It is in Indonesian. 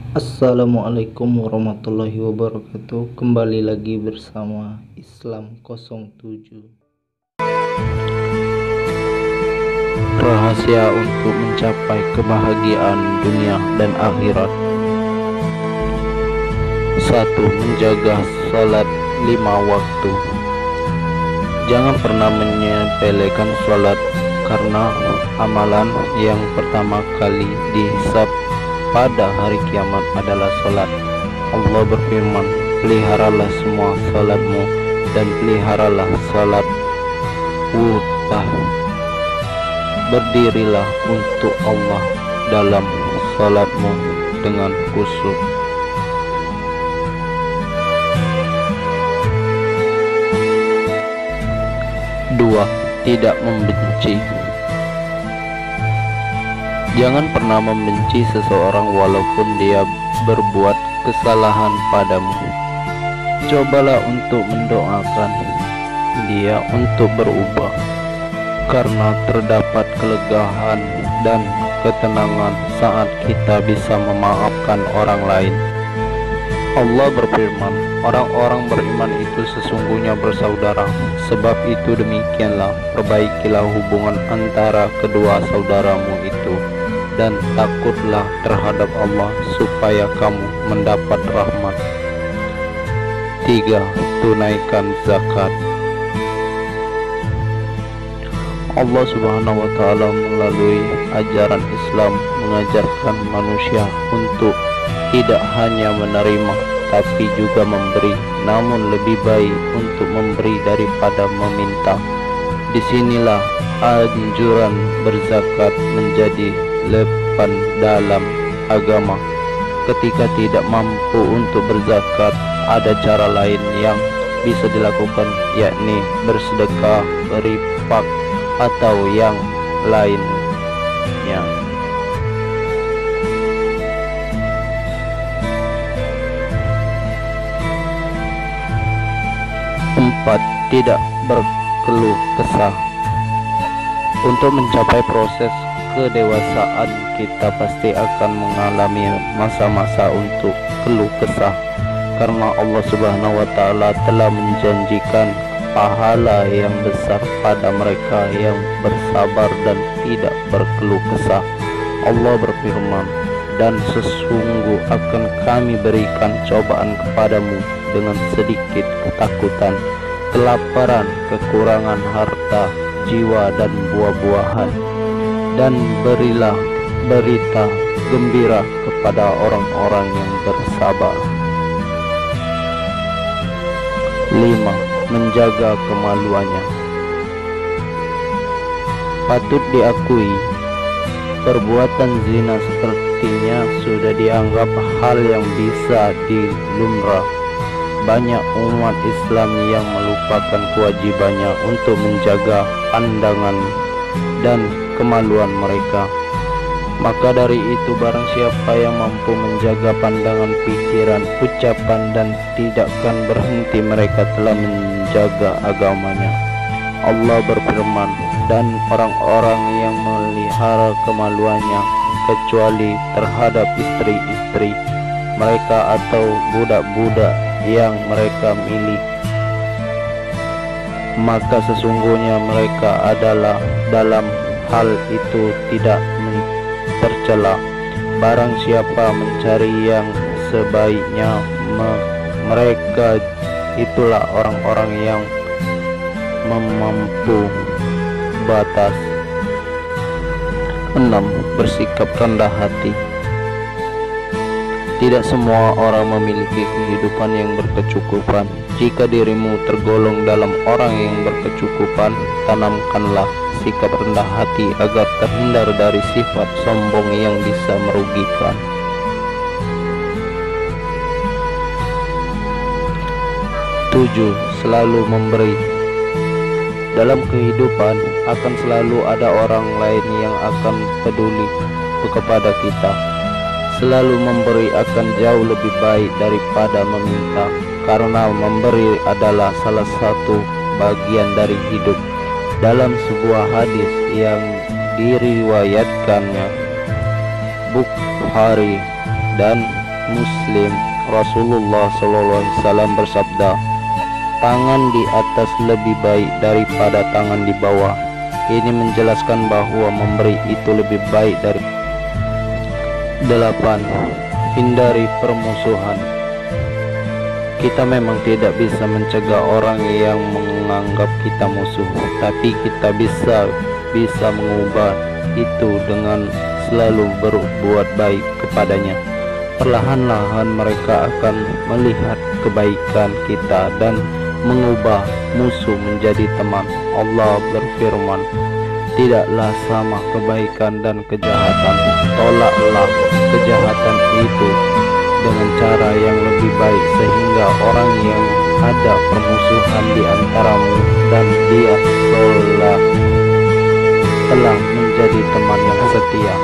Assalamualaikum warahmatullahi wabarakatuh. Kembali lagi bersama Islam 07. Rahasia untuk mencapai kebahagiaan dunia dan akhirat. 1. Menjaga salat 5 waktu. Jangan pernah menyepelekan salat, karena amalan yang pertama kali dihisab pada hari kiamat adalah salat. Allah berfirman, peliharalah semua salatmu dan peliharalah salat wusta. Berdirilah untuk Allah dalam salatmu dengan khusyuk. 2. Tidak membenci. Jangan pernah membenci seseorang walaupun dia berbuat kesalahan padamu. Cobalah untuk mendoakan dia untuk berubah, karena terdapat kelegaan dan ketenangan saat kita bisa memaafkan orang lain. Allah berfirman, orang-orang beriman itu sesungguhnya bersaudara. Sebab itu demikianlah, perbaikilah hubungan antara kedua saudaramu itu, dan takutlah terhadap Allah supaya kamu mendapat rahmat. 3. Tunaikan zakat. Allah Subhanahu wa Ta'ala melalui ajaran Islam mengajarkan manusia untuk tidak hanya menerima tapi juga memberi, namun lebih baik untuk memberi daripada meminta. Disinilah anjuran berzakat menjadi lepan dalam agama. Ketika tidak mampu untuk berzakat, ada cara lain yang bisa dilakukan, yakni bersedekah, berinfak, atau yang lainnya. 4. Tidak berkeluh kesah. Untuk mencapai proses kedewasaan, kita pasti akan mengalami masa-masa untuk keluh kesah, karena Allah Subhanahu wa Ta'ala telah menjanjikan pahala yang besar pada mereka yang bersabar dan tidak berkeluh kesah. Allah berfirman, dan sesungguh akan kami berikan cobaan kepadamu dengan sedikit ketakutan, kelaparan, kekurangan harta, jiwa, dan buah-buahan. Dan berilah berita gembira kepada orang-orang yang bersabar. 5. Menjaga kemaluannya. Patut diakui, perbuatan zina sepertinya sudah dianggap hal yang bisa dilumrah. Banyak umat Islam yang melupakan kewajibannya untuk menjaga pandangan dan kemaluan mereka. Maka dari itu, barang siapa yang mampu menjaga pandangan, pikiran, ucapan, dan tidak akan berhenti, mereka telah menjaga agamanya. Allah berfirman, dan orang-orang yang melihara kemaluannya kecuali terhadap istri-istri mereka atau budak-budak yang mereka miliki, maka sesungguhnya mereka adalah dalam hal itu tidak tercela. Barang siapa mencari yang sebaiknya, mereka itulah orang-orang yang mampu batas. 6. Bersikap rendah hati. Tidak semua orang memiliki kehidupan yang berkecukupan. Jika dirimu tergolong dalam orang yang berkecukupan, tanamkanlah sikap rendah hati agar terhindar dari sifat sombong yang bisa merugikan. 7. Selalu memberi. Dalam kehidupan akan selalu ada orang lain yang akan peduli kepada kita. Selalu memberi akan jauh lebih baik daripada meminta, karena memberi adalah salah satu bagian dari hidup. Dalam sebuah hadis yang diriwayatkannya Bukhari dan Muslim, Rasulullah SAW bersabda, tangan di atas lebih baik daripada tangan di bawah. Ini menjelaskan bahwa memberi itu lebih baik dari 8. Hindari permusuhan. Kita memang tidak bisa mencegah orang yang menganggap kita musuh, tapi kita bisa mengubah itu dengan selalu berbuat baik kepadanya. Perlahan-lahan mereka akan melihat kebaikan kita dan mengubah musuh menjadi teman. Allah berfirman, tidaklah sama kebaikan dan kejahatan. Tolaklah kejahatan itu dengan cara yang lebih baik, sehingga orang yang ada permusuhan di antaramu dan dia telah menjadi teman yang setia.